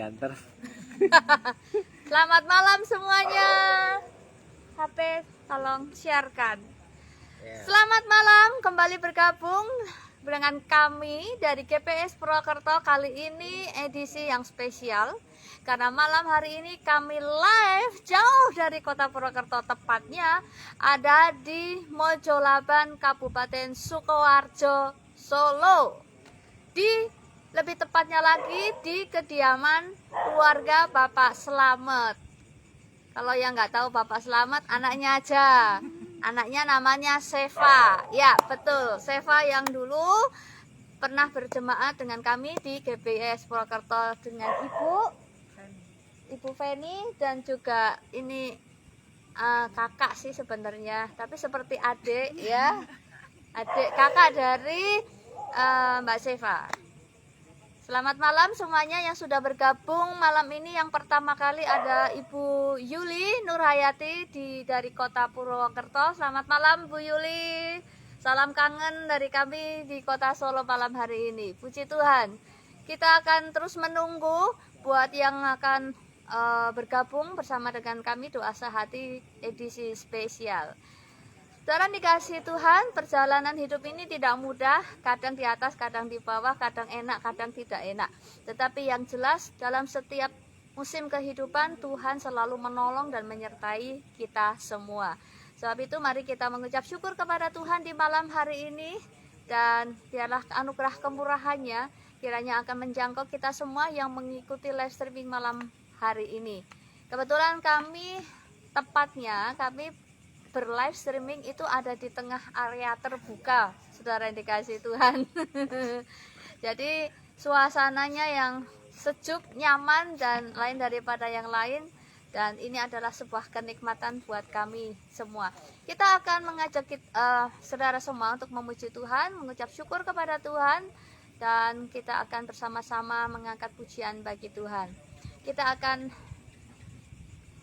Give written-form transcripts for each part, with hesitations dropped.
diantar. Selamat malam semuanya. HP tolong sharekan. Selamat malam, kembali bergabung dengan kami dari GPS Purwokerto. Kali ini edisi yang spesial karena malam hari ini kami live jauh dari kota Purwokerto, tepatnya ada di Mojolaban, Kabupaten Sukoharjo, Solo. Lebih tepatnya lagi di kediaman keluarga Bapak Slamet. Kalau yang nggak tahu Bapak Slamet, anaknya aja. Anaknya namanya Seva. Ya betul, Seva yang dulu pernah berjemaat dengan kami di GPS Purwokerto dengan Ibu Feni, dan juga ini kakak sih sebenarnya, tapi seperti adik ya, adik kakak dari Mbak Seva. Selamat malam semuanya yang sudah bergabung malam ini. Yang pertama kali ada Ibu Yuli Nurhayati dari kota Purwokerto. Selamat malam Bu Yuli. Salam kangen dari kami di kota Solo malam hari ini. Puji Tuhan. Kita akan terus menunggu buat yang akan bergabung bersama dengan kami Doa Sehati edisi spesial. Saudara dikasih Tuhan, perjalanan hidup ini tidak mudah, kadang di atas, kadang di bawah, kadang enak, kadang tidak enak. Tetapi yang jelas dalam setiap musim kehidupan Tuhan selalu menolong dan menyertai kita semua. Sebab itu mari kita mengucap syukur kepada Tuhan di malam hari ini, dan biarlah anugerah kemurahannya kiranya akan menjangkau kita semua yang mengikuti live streaming malam hari ini. Kebetulan kami berlive streaming itu ada di tengah area terbuka, saudara yang dikasih Tuhan. Jadi suasananya yang sejuk, nyaman, dan lain daripada yang lain. Dan ini adalah sebuah kenikmatan buat kami semua. Kita akan mengajak saudara semua untuk memuji Tuhan, mengucap syukur kepada Tuhan, dan kita akan bersama-sama mengangkat pujian bagi Tuhan. Kita akan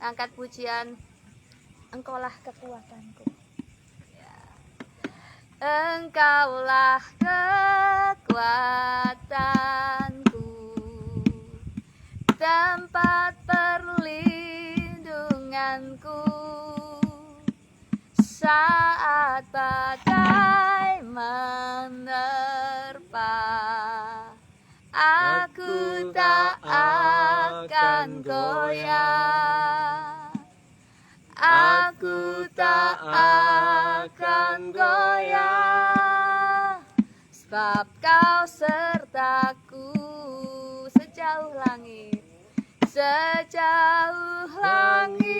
angkat pujian Engkaulah kekuatanku. Ya. Engkaulah kekuatanku, tempat perlindunganku saat badai menerpa. Aku tak akan goyah. Aku tak akan goyah, sebab Kau sertaku sejauh langit, sejauh langit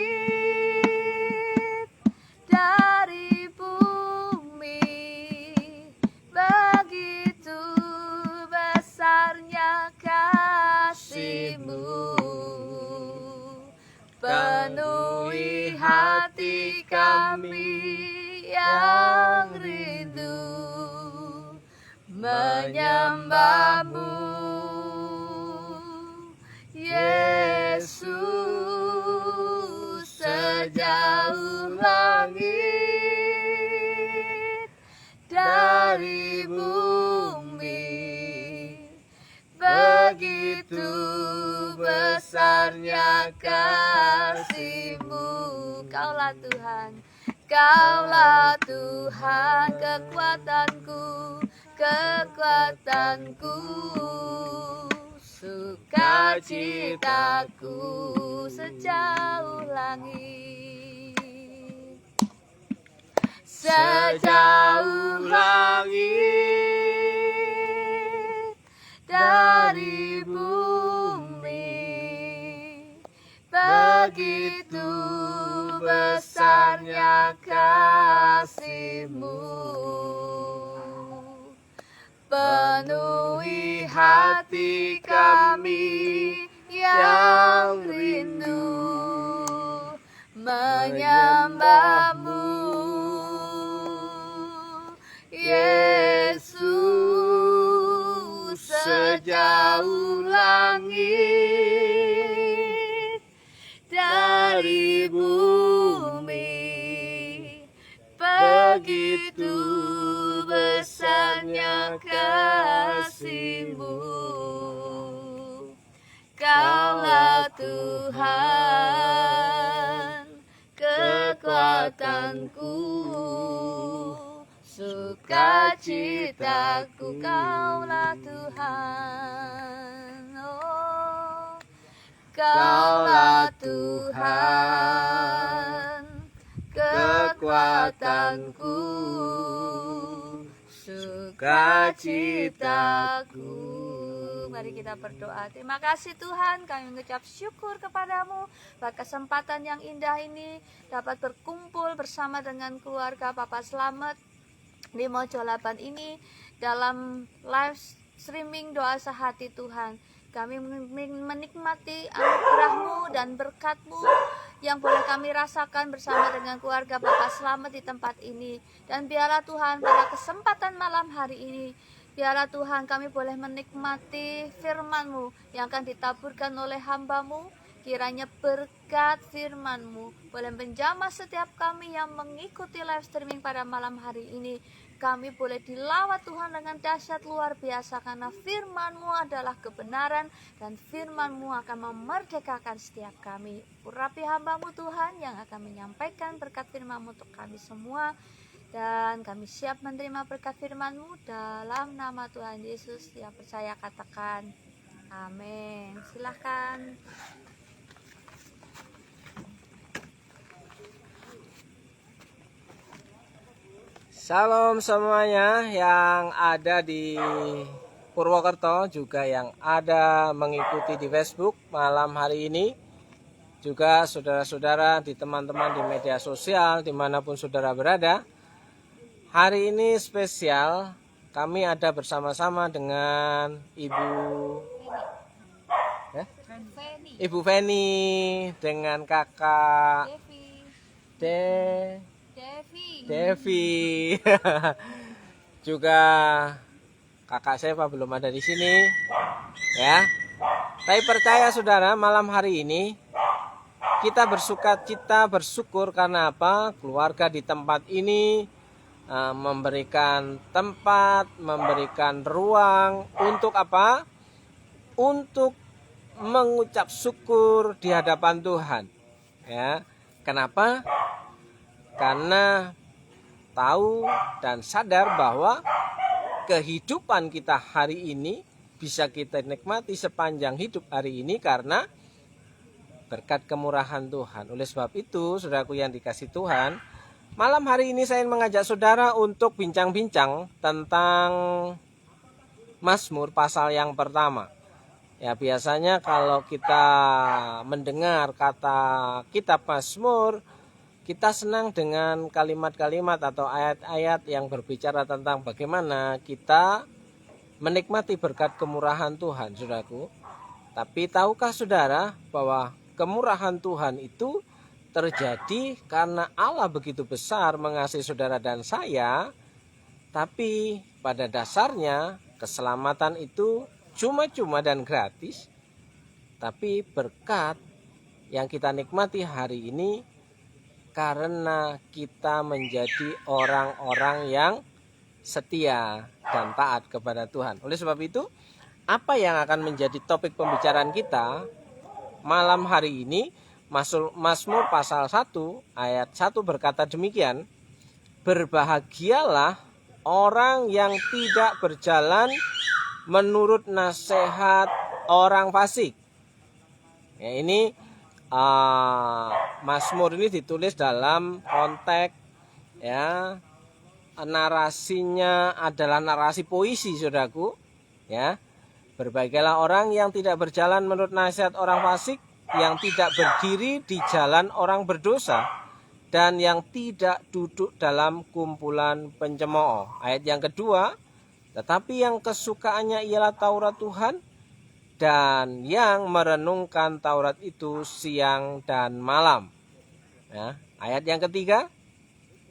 dari bumi. Begitu besarnya kasih-Mu, penuhi hati kami yang rindu menyembah-Mu, Yesus. Sejauh langit dari bumi, begitu besarnya kasih-Mu. Kaulah Tuhan, Kaulah Tuhan, kekuatanku, kekuatanku, sukacitaku sejauh langit, sejauh langit dari bumi. Begitu besarnya kasih-Mu, penuhi hati kami yang rindu menyembah-Mu, Yesus. Sejauh langit dari bumi, begitu besarnya kasih-Mu. Kau Tuhan, kekuatanku, sukacitaku, Kaulah Tuhan. Oh, Kaulah Tuhan, kekuatanku, sukacitaku. Mari kita berdoa. Terima kasih Tuhan, kami mengucap syukur kepadamu buat kesempatan yang indah ini dapat berkumpul bersama dengan keluarga Papa Slamet di Mojo 8 ini dalam live streaming doa sehati Tuhan. Kami menikmati anugerah-Mu dan berkat-Mu yang boleh kami rasakan bersama dengan keluarga Bapak Slamet di tempat ini. Dan biarlah Tuhan pada kesempatan malam hari ini, biarlah Tuhan kami boleh menikmati firman-Mu yang akan ditaburkan oleh hamba-Mu. Kiranya berkat firman-Mu boleh menjamah setiap kami yang mengikuti live streaming pada malam hari ini. Kami boleh dilawat Tuhan dengan dahsyat luar biasa, karena firman-Mu adalah kebenaran dan firman-Mu akan memerdekakan setiap kami. Urapi hamba-Mu Tuhan yang akan menyampaikan berkat firman-Mu untuk kami semua. Dan kami siap menerima berkat firman-Mu dalam nama Tuhan Yesus. Yang percaya katakan amin. Silakan. Salam semuanya yang ada di Purwokerto, juga yang ada mengikuti di Facebook malam hari ini, juga saudara-saudara di teman-teman di media sosial dimanapun saudara berada. Hari ini spesial, kami ada bersama-sama dengan Ibu Feni dengan kakak Devi. Juga kakak Seva belum ada di sini, ya. Tapi percaya saudara, malam hari ini kita bersyukur karena apa? Keluarga di tempat ini memberikan tempat, memberikan ruang untuk apa? Untuk mengucap syukur di hadapan Tuhan. Ya. Kenapa? Karena tahu dan sadar bahwa kehidupan kita hari ini bisa kita nikmati sepanjang hidup hari ini karena berkat kemurahan Tuhan. Oleh sebab itu, saudaraku yang dikasih Tuhan, malam hari ini saya mengajak saudara untuk bincang-bincang tentang Mazmur pasal yang pertama. Ya, biasanya kalau kita mendengar kata kitab Mazmur, kita senang dengan kalimat-kalimat atau ayat-ayat yang berbicara tentang bagaimana kita menikmati berkat kemurahan Tuhan, saudaraku. Tapi tahukah saudara bahwa kemurahan Tuhan itu terjadi karena Allah begitu besar mengasihi saudara dan saya, tapi pada dasarnya keselamatan itu cuma-cuma dan gratis. Tapi berkat yang kita nikmati hari ini karena kita menjadi orang-orang yang setia dan taat kepada Tuhan. Oleh sebab itu, apa yang akan menjadi topik pembicaraan kita malam hari ini? Mazmur pasal 1 ayat 1 berkata demikian, berbahagialah orang yang tidak berjalan menurut nasihat orang fasik. Ya, ini Mazmur ini ditulis dalam konteks, ya, narasinya adalah narasi puisi, saudaraku. Ya, berbahagialah orang yang tidak berjalan menurut nasihat orang fasik, yang tidak berdiri di jalan orang berdosa, dan yang tidak duduk dalam kumpulan pencemooh. Ayat yang kedua, tetapi yang kesukaannya ialah Taurat Tuhan, dan yang merenungkan Taurat itu siang dan malam. Ya, ayat yang ketiga,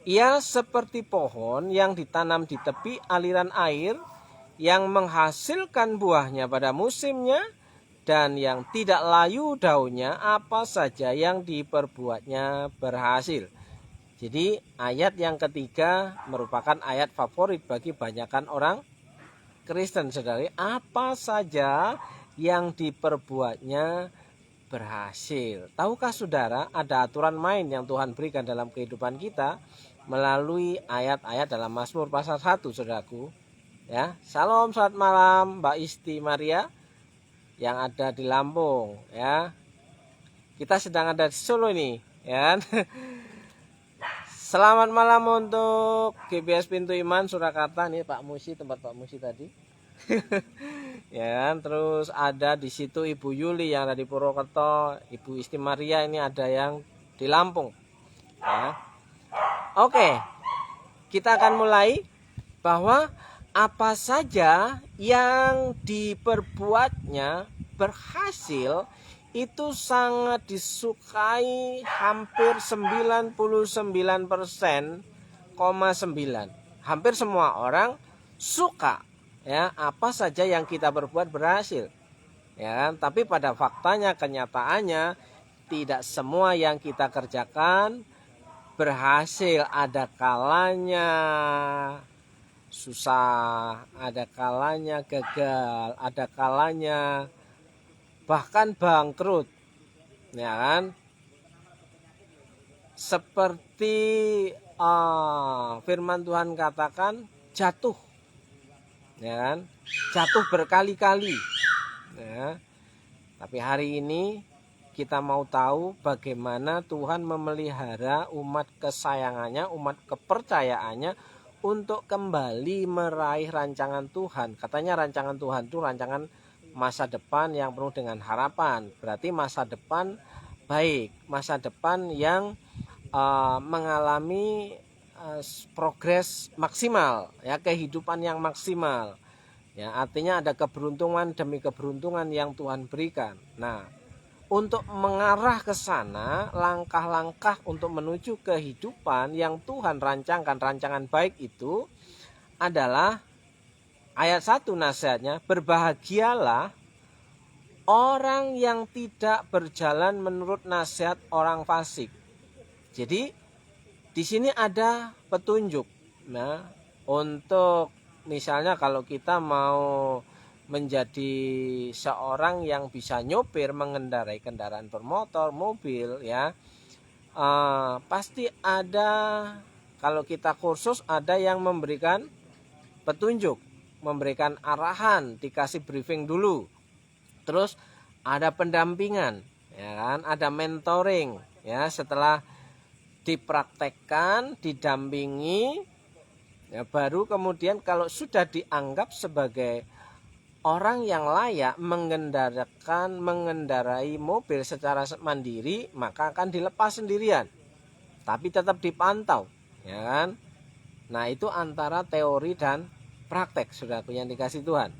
ia seperti pohon yang ditanam di tepi aliran air, yang menghasilkan buahnya pada musimnya, dan yang tidak layu daunnya, apa saja yang diperbuatnya berhasil. Jadi ayat yang ketiga merupakan ayat favorit bagi banyakan orang Kristen, saudari. Apa saja yang diperbuatnya berhasil. Tahukah saudara ada aturan main yang Tuhan berikan dalam kehidupan kita melalui ayat-ayat dalam Mazmur pasal 1, saudaraku. Ya, Salam, selamat malam Mbak Isti Maria yang ada di Lampung, ya. Kita sedang ada di Solo ini, ya. Selamat malam untuk GBS Pintu Iman Surakarta, nih Pak Musi, tempat Pak Musi tadi. Ya, terus ada di situ Ibu Yuli yang ada di Purwokerto, Ibu Isti Maria ini ada yang di Lampung. Ya. Oke, kita akan mulai bahwa apa saja yang diperbuatnya berhasil itu sangat disukai hampir 99,9. Hampir semua orang suka, ya, apa saja yang kita perbuat berhasil, ya. Tapi pada faktanya, kenyataannya tidak semua yang kita kerjakan berhasil. Ada kalanya susah, ada kalanya gagal, ada kalanya bahkan bangkrut, ya kan? Seperti firman Tuhan katakan, jatuh, ya kan? Jatuh berkali-kali, ya. Tapi hari ini kita mau tahu bagaimana Tuhan memelihara umat kesayangannya, umat kepercayaannya untuk kembali meraih rancangan Tuhan. Katanya rancangan Tuhan itu rancangan masa depan yang penuh dengan harapan. Berarti masa depan baik, masa depan yang mengalami progres maksimal, ya, kehidupan yang maksimal. Ya, artinya ada keberuntungan demi keberuntungan yang Tuhan berikan. Nah, untuk mengarah ke sana, langkah-langkah untuk menuju kehidupan yang Tuhan rancangkan, rancangan baik itu adalah ayat 1 nasihatnya, berbahagialah orang yang tidak berjalan menurut nasihat orang fasik. Jadi di sini ada petunjuk. Nah, untuk misalnya kalau kita mau menjadi seorang yang bisa nyopir, mengendarai kendaraan bermotor, mobil, ya, pasti ada, kalau kita kursus ada yang memberikan petunjuk, memberikan arahan, dikasih briefing dulu. Terus ada pendampingan, ya kan? Ada mentoring, ya, setelah dipraktekkan, didampingi, ya, baru kemudian kalau sudah dianggap sebagai orang yang layak mengendarai mobil secara mandiri, maka akan dilepas sendirian. Tapi tetap dipantau, ya kan? Nah, itu antara teori dan praktek, sudah punya dikasih Tuhan.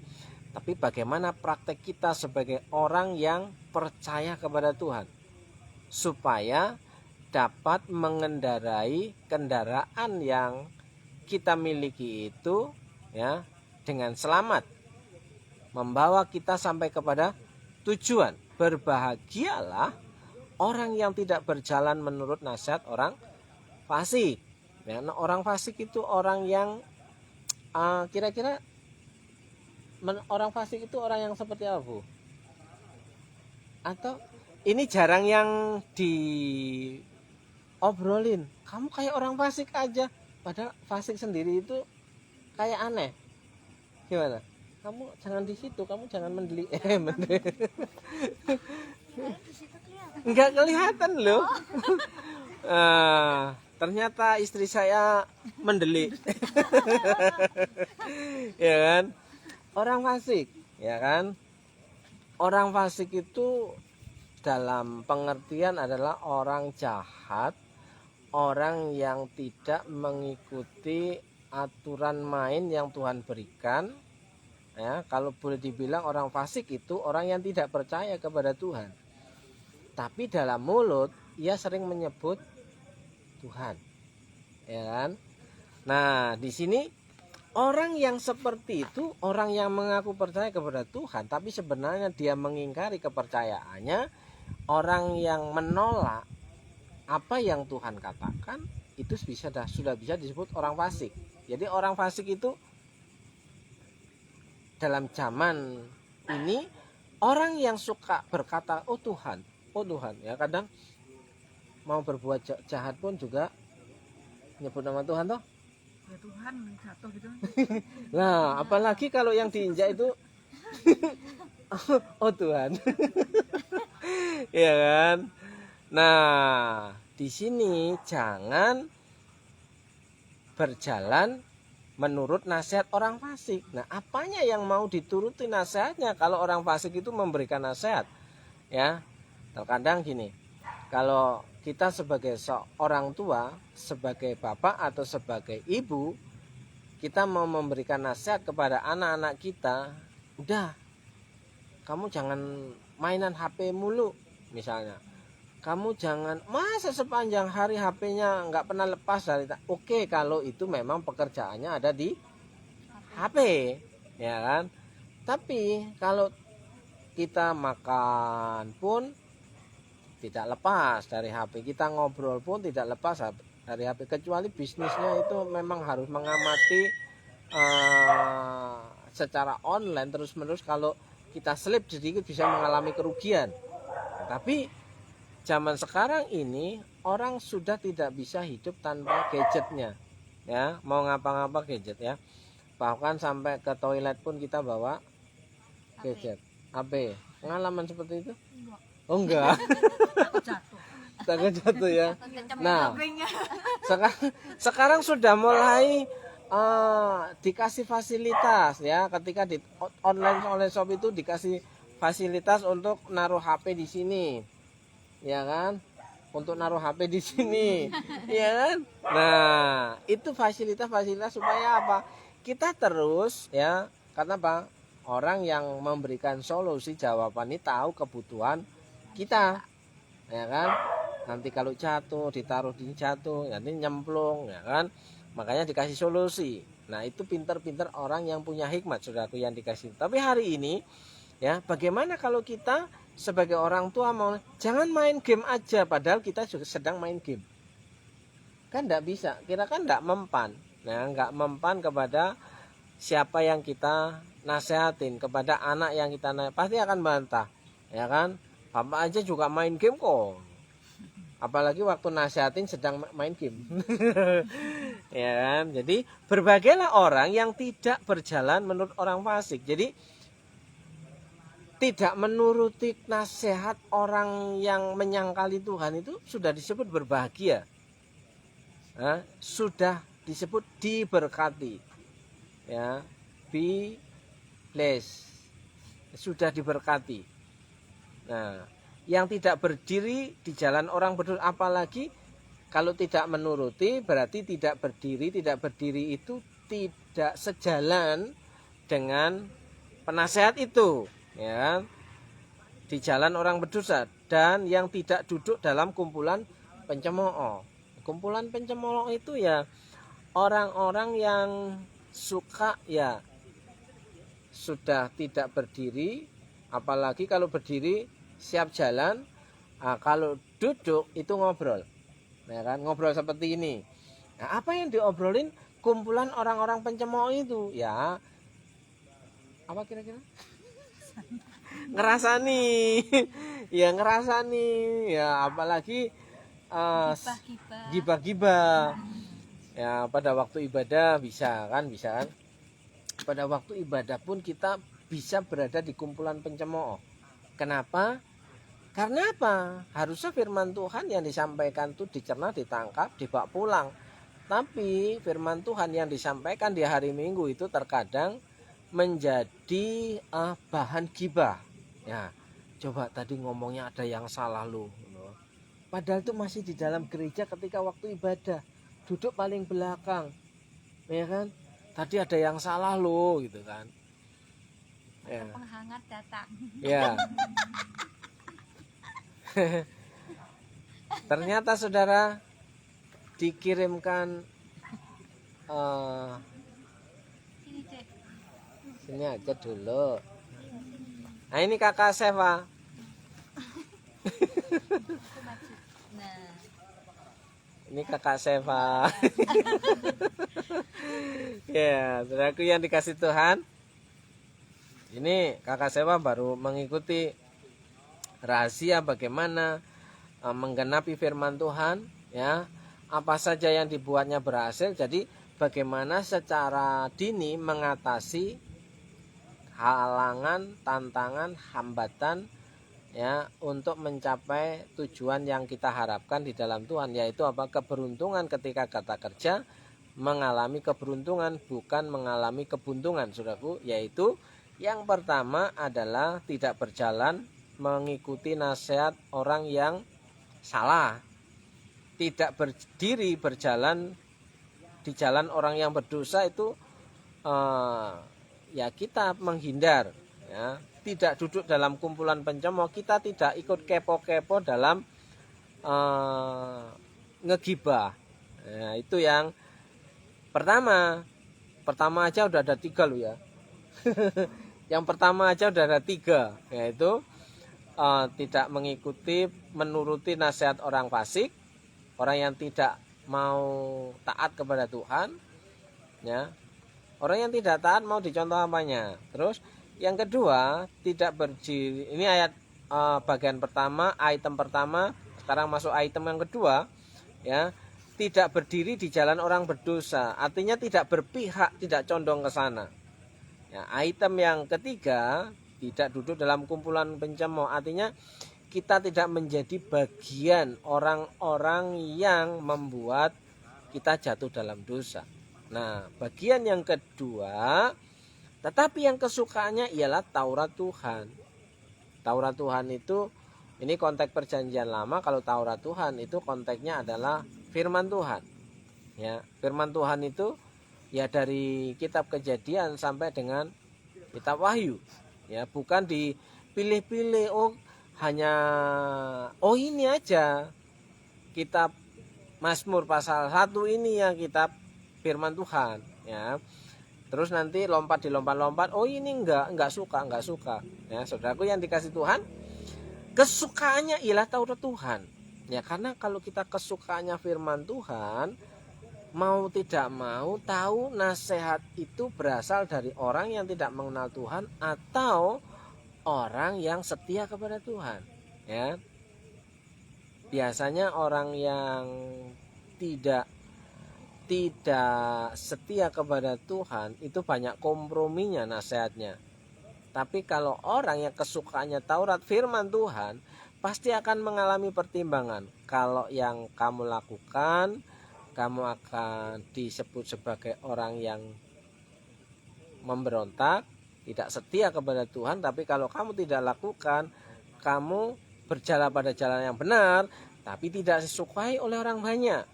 Tapi bagaimana praktek kita sebagai orang yang percaya kepada Tuhan supaya dapat mengendarai kendaraan yang kita miliki itu, ya, dengan selamat, membawa kita sampai kepada tujuan. Berbahagialah orang yang tidak berjalan menurut nasihat orang fasik. Ya, orang fasik itu orang yang kira-kira orang fasik itu orang yang seperti apa, Bu? Atau ini jarang yang diobrolin. Kamu kayak orang fasik aja, padahal fasik sendiri itu kayak aneh. Gimana? Kamu jangan di situ, kamu jangan mendeli. Enggak kelihatan loh. Ternyata istri saya mendelik. Ya kan? Orang fasik, ya kan? Orang fasik itu dalam pengertian adalah orang jahat, orang yang tidak mengikuti aturan main yang Tuhan berikan. Ya, kalau boleh dibilang orang fasik itu orang yang tidak percaya kepada Tuhan. Tapi dalam mulut ia sering menyebut Tuhan, ya kan? Nah, di sini orang yang seperti itu, orang yang mengaku percaya kepada Tuhan, tapi sebenarnya dia mengingkari kepercayaannya, orang yang menolak apa yang Tuhan katakan, itu sudah bisa disebut orang fasik. Jadi orang fasik itu dalam zaman ini orang yang suka berkata, oh Tuhan, oh Tuhan. Ya kadang mau berbuat jahat pun juga nyebut nama Tuhan toh. Ya Tuhan jatuh gitu. Nah, apalagi kalau yang diinjak itu oh Tuhan. Ya kan? Nah, di sini jangan berjalan menurut nasihat orang fasik. Nah, apanya yang mau dituruti nasihatnya kalau orang fasik itu memberikan nasihat? Ya, terkadang gini, kalau kita sebagai seorang tua, sebagai bapak atau sebagai ibu, kita mau memberikan nasihat kepada anak-anak kita, udah, kamu jangan mainan HP mulu, misalnya. Kamu jangan masa sepanjang hari HP-nya nggak pernah lepas dari. Oke, kalau itu memang pekerjaannya ada di HP, ya kan. Tapi kalau kita makan pun tidak lepas dari HP, kita ngobrol pun tidak lepas dari HP, kecuali bisnisnya itu memang harus mengamati secara online terus-menerus. Kalau kita slip sedikit bisa mengalami kerugian. Tapi zaman sekarang ini orang sudah tidak bisa hidup tanpa gadgetnya, ya. Mau ngapa-ngapa gadget, ya. Bahkan sampai ke toilet pun kita bawa gadget. HP. Pengalaman seperti itu? Oh enggak. Takut jatuh ya. Nah, sekarang sudah mulai dikasih fasilitas, ya. Ketika di online shop itu dikasih fasilitas untuk naruh HP di sini. Ya kan, untuk naruh HP di sini, ya kan. Nah, itu fasilitas supaya apa? Kita terus, ya, karena apa? Orang yang memberikan solusi jawaban ini tahu kebutuhan kita, ya kan. Nanti kalau jatuh, ditaruh di jatuh, nanti nyemplung, ya kan. Makanya dikasih solusi. Nah, itu pinter-pinter orang yang punya hikmat, saudaraku, yang dikasih. Tapi hari ini, ya, bagaimana kalau kita sebagai orang tua mau jangan main game aja, padahal kita juga sedang main game? Kan enggak bisa, kita kan enggak mempan. Nah, enggak mempan kepada siapa yang kita nasehatin, kepada anak yang kita pasti akan bantah, ya kan. Bapak aja juga main game kok, apalagi waktu nasehatin sedang main game. Ya kan. Jadi berbagailah orang yang tidak berjalan menurut orang fasik. Jadi tidak menuruti nasihat orang yang menyangkali Tuhan itu sudah disebut berbahagia, nah, sudah disebut diberkati, ya, be blessed, sudah diberkati. Nah, yang tidak berdiri di jalan orang berdosa, apalagi kalau tidak menuruti, berarti tidak berdiri. Tidak berdiri itu tidak sejalan dengan penasehat itu, ya, di jalan orang berdosa. Dan yang tidak duduk dalam kumpulan pencemooh. Kumpulan pencemooh itu ya orang-orang yang suka, ya, sudah tidak berdiri, apalagi kalau berdiri siap jalan. Nah, kalau duduk itu ngobrol, ya kan, ngobrol seperti ini. Nah, apa yang diobrolin kumpulan orang-orang pencemooh itu? Ya, apa kira-kira? Ngerasani. Ya, ngerasani, ya, apalagi gibah-gibah. Ya, pada waktu ibadah bisa kan. Pada waktu ibadah pun kita bisa berada di kumpulan pencemooh. Kenapa? Karena apa? Harusnya firman Tuhan yang disampaikan itu dicerna, ditangkap, dibawa pulang. Tapi firman Tuhan yang disampaikan di hari Minggu itu terkadang menjadi bahan gibah. Ya, coba tadi ngomongnya ada yang salah loh. Padahal itu masih di dalam gereja ketika waktu ibadah, duduk paling belakang, ya kan. Tadi ada yang salah loh, gitu kan. Ya. Penghangat datang. Ya. Ternyata saudara dikirimkan sini aja dulu. Nah, ini kakak Seva. Nah, Ini kakak Seva. Ya, saudaraku yang dikasih Tuhan. Ini kakak Seva baru mengikuti rahasia bagaimana menggenapi firman Tuhan, ya. Apa saja yang dibuatnya berhasil. Jadi bagaimana secara dini mengatasi halangan, tantangan, hambatan, ya, untuk mencapai tujuan yang kita harapkan di dalam Tuhan, yaitu apa? Keberuntungan ketika kata kerja, mengalami keberuntungan bukan mengalami kebuntungan, saudaraku. Yaitu yang pertama adalah tidak berjalan mengikuti nasihat orang yang salah, tidak berdiri berjalan di jalan orang yang berdosa. Itu ya kita menghindar, ya. Tidak duduk dalam kumpulan pencemooh, kita tidak ikut kepo-kepo dalam ngegibah. Nah, itu yang pertama aja udah ada 3 loh ya. Yang pertama aja udah ada 3, yaitu tidak mengikuti, menuruti nasihat orang fasik, orang yang tidak mau taat kepada Tuhan, ya. Orang yang tidak taat mau dicontoh apanya. Terus yang kedua, tidak berdiri. Ini ayat bagian pertama, item pertama. Sekarang masuk item yang kedua, ya. Tidak berdiri di jalan orang berdosa, artinya tidak berpihak, tidak condong ke sana. Ya, item yang ketiga, tidak duduk dalam kumpulan pencemooh, artinya kita tidak menjadi bagian orang-orang yang membuat kita jatuh dalam dosa. Nah, bagian yang kedua, tetapi yang kesukaannya ialah Taurat Tuhan. Taurat Tuhan itu, ini konteks perjanjian lama. Kalau Taurat Tuhan itu konteksnya adalah firman Tuhan, ya. Firman Tuhan itu ya dari kitab Kejadian sampai dengan kitab Wahyu, ya. Bukan dipilih-pilih, hanya ini aja kitab Mazmur pasal 1 ini yang kitab firman Tuhan, ya. Terus nanti dilompat-lompat, ini enggak suka. Ya, saudaraku yang dikasih Tuhan, kesukaannya ialah Taurat Tuhan. Ya, karena kalau kita kesukaannya firman Tuhan, mau tidak mau tahu nasihat itu berasal dari orang yang tidak mengenal Tuhan atau orang yang setia kepada Tuhan, ya. Biasanya orang yang tidak setia kepada Tuhan itu banyak komprominya nasihatnya. Tapi kalau orang yang kesukaannya Taurat firman Tuhan, pasti akan mengalami pertimbangan. Kalau yang kamu lakukan, kamu akan disebut sebagai orang yang memberontak, tidak setia kepada Tuhan. Tapi kalau kamu tidak lakukan, kamu berjalan pada jalan yang benar, tapi tidak disukai oleh orang banyak.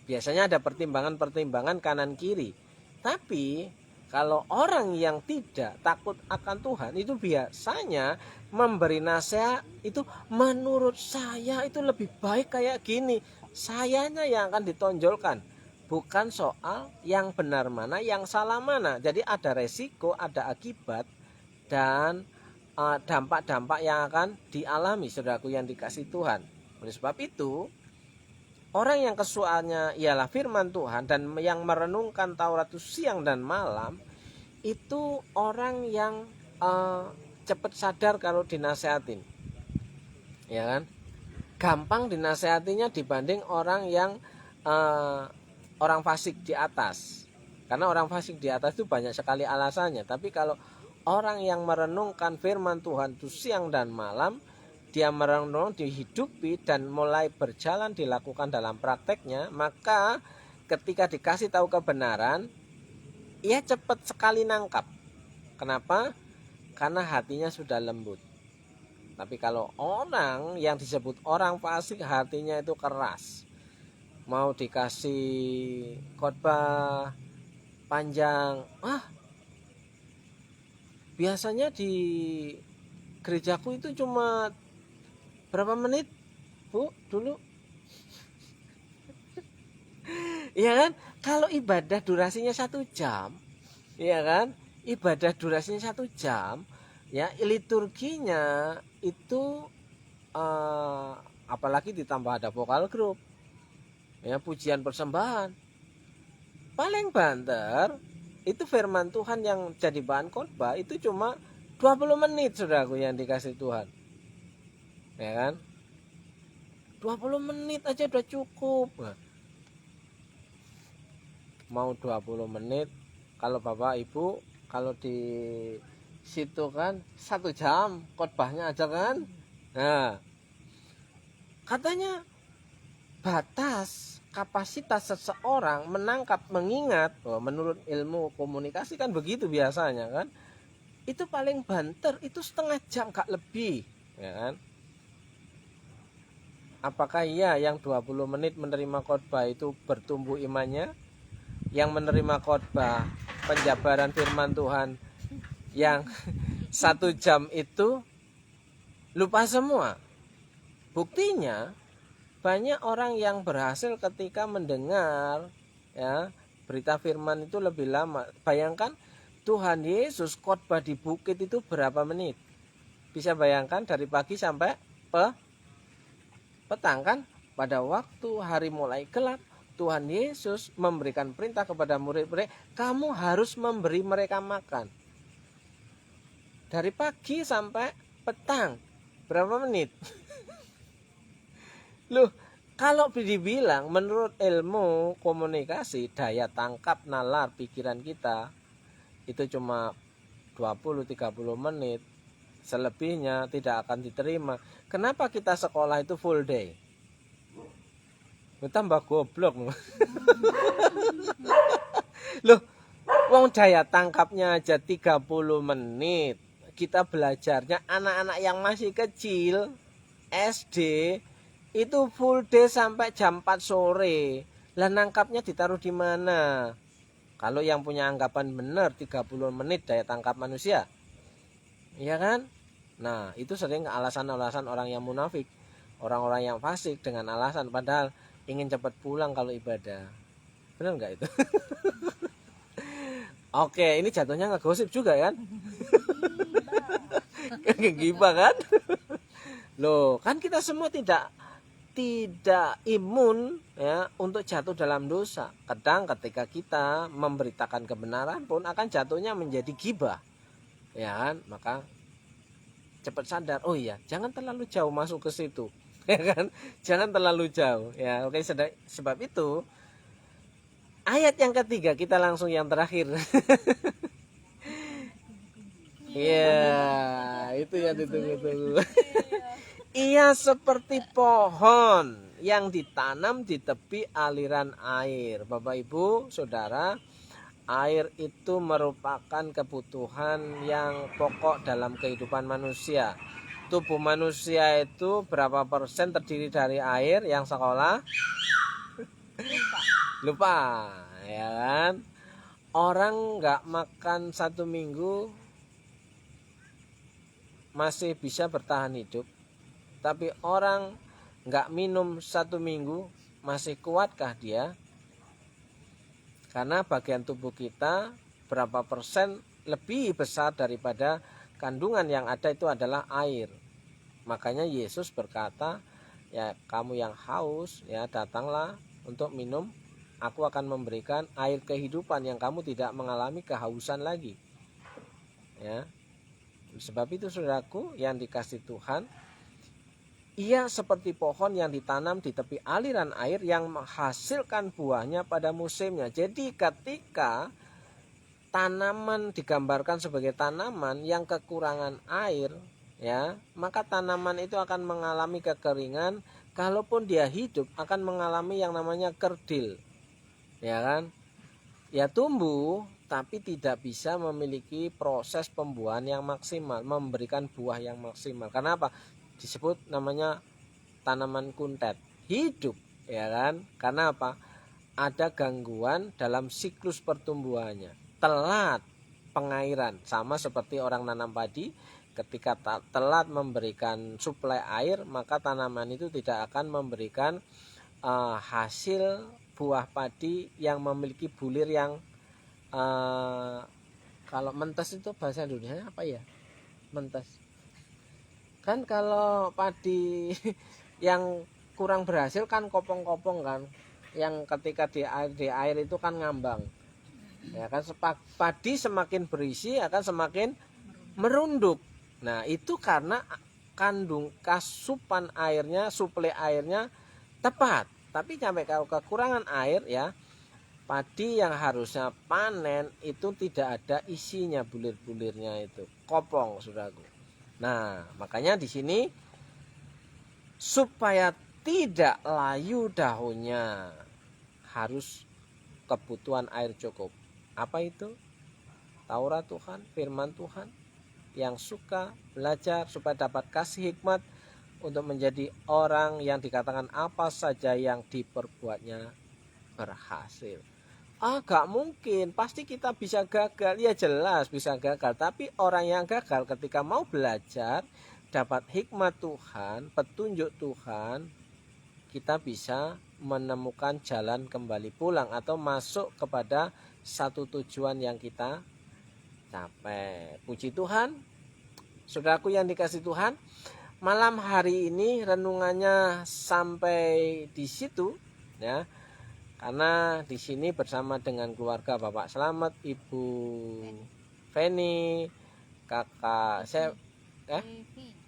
Biasanya ada pertimbangan-pertimbangan kanan kiri. Tapi kalau orang yang tidak takut akan Tuhan itu biasanya memberi nasihat itu, menurut saya itu lebih baik kayak gini. Sayanya yang akan ditonjolkan, bukan soal yang benar mana, yang salah mana. Jadi ada resiko, ada akibat, dan dampak-dampak yang akan dialami, saudaraku yang dikasih Tuhan. Oleh sebab itu, orang yang kesukaannya ialah firman Tuhan dan yang merenungkan Taurat itu siang dan malam, itu orang yang cepat sadar kalau dinasehatin, ya kan? Gampang dinasehatinya dibanding orang yang orang fasik di atas. Karena orang fasik di atas itu banyak sekali alasannya. Tapi kalau orang yang merenungkan firman Tuhan itu siang dan malam, dia merenung, dihidupi, dan mulai berjalan dilakukan dalam prakteknya, maka ketika dikasih tahu kebenaran, ia cepat sekali nangkap. Kenapa? Karena hatinya sudah lembut. Tapi kalau orang yang disebut orang fasik, hatinya itu keras. Mau dikasih khotbah panjang, biasanya di gerejaku itu cuma berapa menit, Bu, dulu? Iya kan? Kalau ibadah durasinya 1 jam, iya kan? Ibadah durasinya 1 jam, ya, liturginya itu apalagi ditambah ada vokal group, ya, pujian persembahan. Paling banter itu firman Tuhan yang jadi bahan khotbah itu cuma 20 menit, saudaraku yang dikasih Tuhan. ya kan? 20 menit aja udah cukup. Nah, mau 20 menit, kalau Bapak Ibu kalau di situ kan 1 jam khotbahnya aja kan. Nah, katanya batas kapasitas seseorang menangkap, mengingat, menurut ilmu komunikasi kan begitu biasanya kan, itu paling banter itu 1/2 jam gak lebih, ya kan? Apakah iya yang 20 menit menerima khotbah itu bertumbuh imannya? Yang menerima khotbah penjabaran firman Tuhan yang 1 jam itu lupa semua? Buktinya banyak orang yang berhasil ketika mendengar ya berita firman itu lebih lama. Bayangkan Tuhan Yesus khotbah di bukit itu berapa menit? Bisa bayangkan dari pagi sampai petang kan? Pada waktu hari mulai gelap, Tuhan Yesus memberikan perintah kepada murid-murid, kamu harus memberi mereka makan. Dari pagi sampai petang, berapa menit? Loh, kalau dibilang menurut ilmu komunikasi, daya tangkap nalar pikiran kita itu cuma 20-30 menit. Selebihnya tidak akan diterima. Kenapa kita sekolah itu full day? Tambah goblok. Loh, wong daya tangkapnya aja 30 menit. Kita belajarnya anak-anak yang masih kecil, SD, itu full day sampai jam 4 sore. Lah nangkapnya ditaruh di mana? Kalau yang punya anggapan benar 30 menit daya tangkap manusia. Iya kan? Nah, itu sering alasan-alasan orang yang munafik. Orang-orang yang fasik dengan alasan padahal ingin cepat pulang kalau ibadah. Benar nggak itu? Oke, ini jatuhnya ngegosip juga kan? Gibah kan? Loh, kan kita semua tidak imun ya untuk jatuh dalam dosa. Kadang ketika kita memberitakan kebenaran pun akan jatuhnya menjadi gibah. Ya kan? Maka cepat sadar, oh iya, jangan terlalu jauh masuk ke situ. Ya kan? Jangan terlalu jauh. Ya, oke, sebab itu ayat yang ketiga, kita langsung yang terakhir. Iya, itu yang ditunggu-tunggu. Ia seperti pohon yang ditanam di tepi aliran air. Bapak Ibu, Saudara, air itu merupakan kebutuhan yang pokok dalam kehidupan manusia. Tubuh manusia itu berapa persen terdiri dari air? Yang sekolah? Lupa, ya kan? Orang nggak makan 1 minggu masih bisa bertahan hidup. Tapi orang nggak minum 1 minggu masih kuatkah dia? Karena bagian tubuh kita berapa persen lebih besar daripada kandungan yang ada itu adalah air. Makanya Yesus berkata, ya kamu yang haus ya datanglah untuk minum. Aku akan memberikan air kehidupan yang kamu tidak mengalami kehausan lagi. Ya. Sebab itu saudaraku yang dikasih Tuhan, ia seperti pohon yang ditanam di tepi aliran air yang menghasilkan buahnya pada musimnya. Jadi ketika tanaman digambarkan sebagai tanaman yang kekurangan air, ya, maka tanaman itu akan mengalami kekeringan. Kalaupun dia hidup akan mengalami yang namanya kerdil. Ya kan? Ya tumbuh tapi tidak bisa memiliki proses pembuahan yang maksimal, memberikan buah yang maksimal. Karena apa? Disebut namanya tanaman kuntet, hidup, ya kan? Karena apa? Ada gangguan dalam siklus pertumbuhannya, telat pengairan, sama seperti orang nanam padi. Ketika telat memberikan suplai air, maka tanaman itu tidak akan memberikan hasil buah padi yang memiliki bulir yang kalau mentes itu bahasa Indonesia apa ya? Mentes. Kan kalau padi yang kurang berhasil kan kopong-kopong kan, yang ketika di air itu kan ngambang, ya kan. Padi semakin berisi akan semakin merunduk. Nah itu karena kasupan airnya, suplai airnya tepat. Tapi sampai kalau kekurangan air ya, padi yang harusnya panen itu tidak ada isinya, bulir-bulirnya itu kopong, saudaraku. Nah, makanya di sini supaya tidak layu daunnya harus kebutuhan air cukup. Apa itu? Taurat Tuhan, firman Tuhan yang suka belajar supaya dapat kasih hikmat untuk menjadi orang yang dikatakan apa saja yang diperbuatnya berhasil. Gak mungkin, pasti kita bisa gagal. Ya jelas bisa gagal, tapi orang yang gagal ketika mau belajar dapat hikmat Tuhan, petunjuk Tuhan, kita bisa menemukan jalan kembali pulang atau masuk kepada satu tujuan yang kita capai. Puji Tuhan, saudaraku yang dikasih Tuhan, malam hari ini renungannya sampai di situ ya. Karena di sini bersama dengan keluarga Bapak Slamet, Ibu Feni, Kakak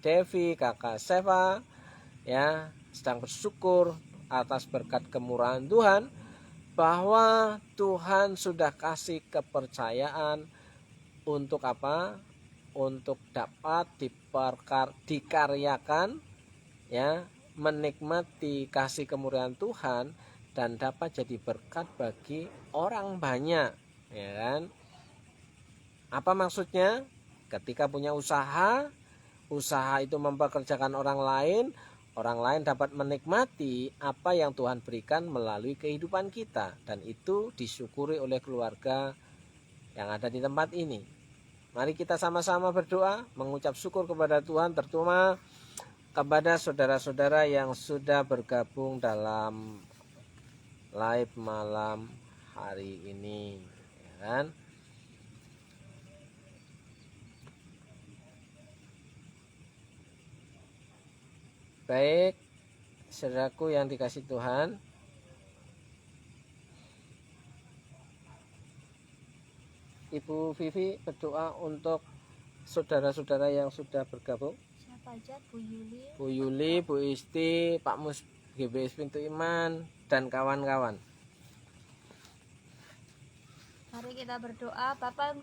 Devi, Kakak Seva ya, sedang bersyukur atas berkat kemurahan Tuhan bahwa Tuhan sudah kasih kepercayaan untuk apa? Untuk dapat dikaryakan ya, menikmati kasih kemurahan Tuhan dan dapat jadi berkat bagi orang banyak, ya kan? Apa maksudnya? Ketika punya usaha itu mempekerjakan orang lain dapat menikmati apa yang Tuhan berikan melalui kehidupan kita, dan itu disyukuri oleh keluarga yang ada di tempat ini. Mari kita sama-sama berdoa, mengucap syukur kepada Tuhan, terutama kepada saudara-saudara yang sudah bergabung dalam live malam hari ini, ya kan? Baik, saudaraku yang dikasih Tuhan, Ibu Vivi berdoa untuk saudara-saudara yang sudah bergabung. Siapa aja? Bu Yuli, Bu Yuli, Bu Isti, Pak Mus GBS Pintu Iman, dan kawan-kawan. mari kita berdoa. Bapa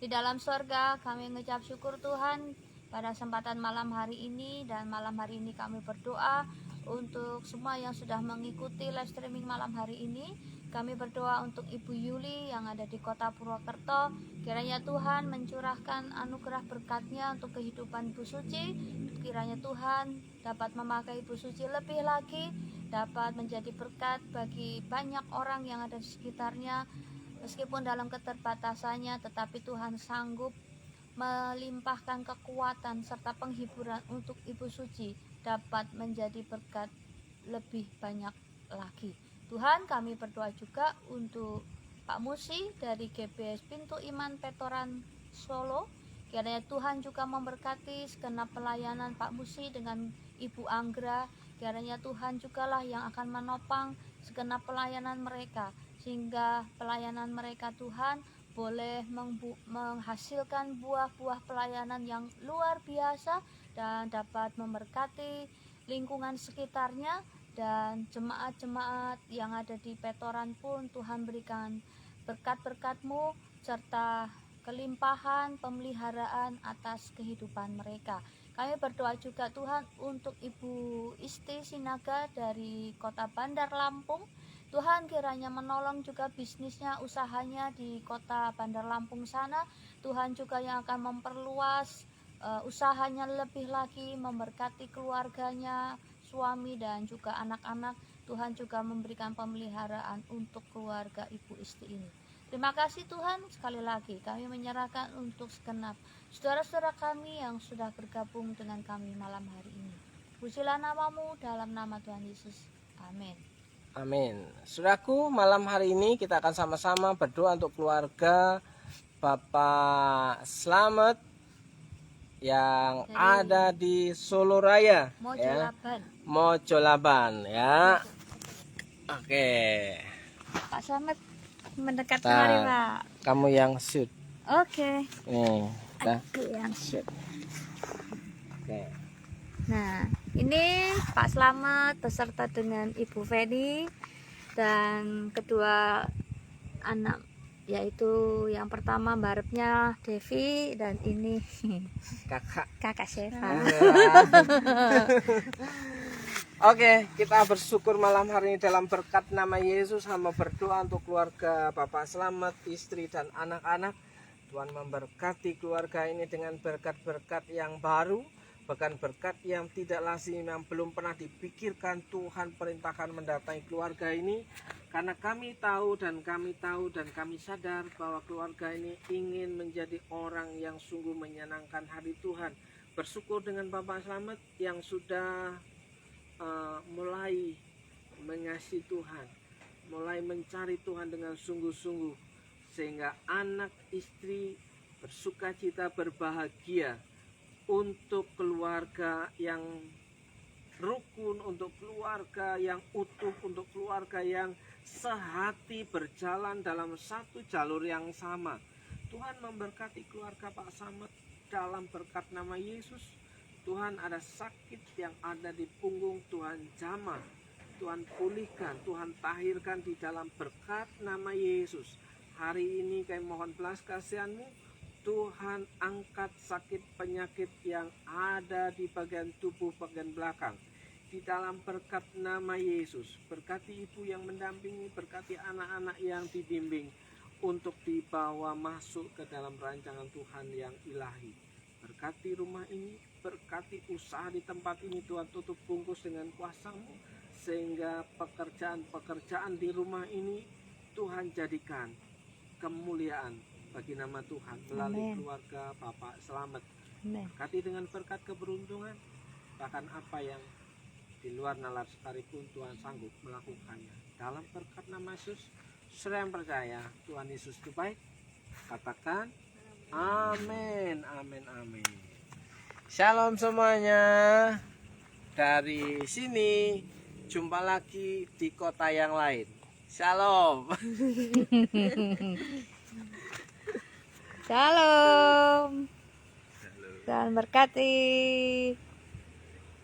di dalam sorga, kami mengucap syukur Tuhan pada kesempatan malam hari ini, dan malam hari ini kami berdoa untuk semua yang sudah mengikuti live streaming malam hari ini. Kami berdoa untuk Ibu Yuli yang ada di kota Purwokerto. Kiranya Tuhan mencurahkan anugerah berkat-Nya untuk kehidupan Ibu Suci. Kiranya Tuhan dapat memakai Ibu Suci lebih lagi, dapat menjadi berkat bagi banyak orang yang ada di sekitarnya. Meskipun dalam keterbatasannya, tetapi Tuhan sanggup melimpahkan kekuatan serta penghiburan untuk Ibu Suci dapat menjadi berkat lebih banyak lagi. Tuhan, kami berdoa juga untuk Pak Musi dari GBS Pintu Iman Petoran Solo. Kiranya Tuhan juga memberkati segenap pelayanan Pak Musi dengan Ibu Anggra. Kiranya Tuhan jugalah yang akan menopang segenap pelayanan mereka, sehingga pelayanan mereka Tuhan boleh menghasilkan buah-buah pelayanan yang luar biasa dan dapat memberkati lingkungan sekitarnya, dan jemaat-jemaat yang ada di Petoran pun Tuhan berikan berkat-berkat-Mu serta kelimpahan pemeliharaan atas kehidupan mereka. Kami berdoa juga Tuhan untuk Ibu Isti Sinaga dari kota Bandar Lampung. Tuhan kiranya menolong juga bisnisnya, usahanya di kota Bandar Lampung sana. Tuhan juga yang akan memperluas usahanya lebih lagi, memberkati keluarganya, suami dan juga anak-anak. Tuhan juga memberikan pemeliharaan untuk keluarga Ibu Isti ini. Terima kasih Tuhan, sekali lagi kami menyerahkan untuk segenap saudara-saudara kami yang sudah bergabung dengan kami malam hari ini. Pujilah nama-Mu dalam nama Tuhan Yesus. Amin. Amin. Saudaraku, malam hari ini kita akan sama-sama berdoa untuk keluarga Bapak Slamet yang ada di Solo Raya, Mojolaban. Ya. Mojolaban ya. Oke. Pak Slamet mendekat kemari, Pak. Kamu yang shoot. Oke. Nih, Aku yang shoot. Oke. Nah, ini Pak Slamet beserta dengan Ibu Feni dan kedua anak, yaitu yang pertama Mbak Devi dan ini kakak Seva. Oke, kita bersyukur malam hari ini dalam berkat nama Yesus. Hamba berdoa untuk keluarga Bapak Slamet, istri dan anak-anak. Tuhan memberkati keluarga ini dengan berkat-berkat yang baru, bahkan berkat yang tidak lazim, yang belum pernah dipikirkan. Tuhan perintahkan mendatangi keluarga ini, karena kami tahu dan kami sadar bahwa keluarga ini ingin menjadi orang yang sungguh menyenangkan hati Tuhan. Bersyukur dengan Bapak Slamet yang sudah mulai mengasihi Tuhan, mulai mencari Tuhan dengan sungguh-sungguh, sehingga anak istri bersuka cita, berbahagia untuk keluarga yang rukun, untuk keluarga yang utuh, untuk keluarga yang sehati, berjalan dalam satu jalur yang sama. Tuhan memberkati keluarga Pak Slamet dalam berkat nama Yesus. Tuhan, ada sakit yang ada di punggung, Tuhan jamah, Tuhan pulihkan, Tuhan tahirkan di dalam berkat nama Yesus. Hari ini kami mohon belas kasihan-Mu, Tuhan angkat sakit penyakit yang ada di bagian tubuh bagian belakang. Di dalam berkat nama Yesus, berkati ibu yang mendampingi, berkati anak-anak yang dibimbing untuk dibawa masuk ke dalam rancangan Tuhan yang ilahi. Berkati rumah ini, berkati usaha di tempat ini, Tuhan tutup bungkus dengan kuasa-Mu, sehingga pekerjaan-pekerjaan di rumah ini Tuhan jadikan kemuliaan bagi nama Tuhan melalui Amen. keluarga Bapak Slamet. Amen. Berkati dengan berkat keberuntungan, bahkan apa yang di luar nalar sekalipun Tuhan sanggup melakukannya. Dalam berkat nama Yesus, saudara yang percaya Tuhan Yesus itu baik, katakan amin, amin, amin. Shalom semuanya. Dari sini jumpa lagi di kota yang lain. Shalom. Shalom. Tuhan berkati.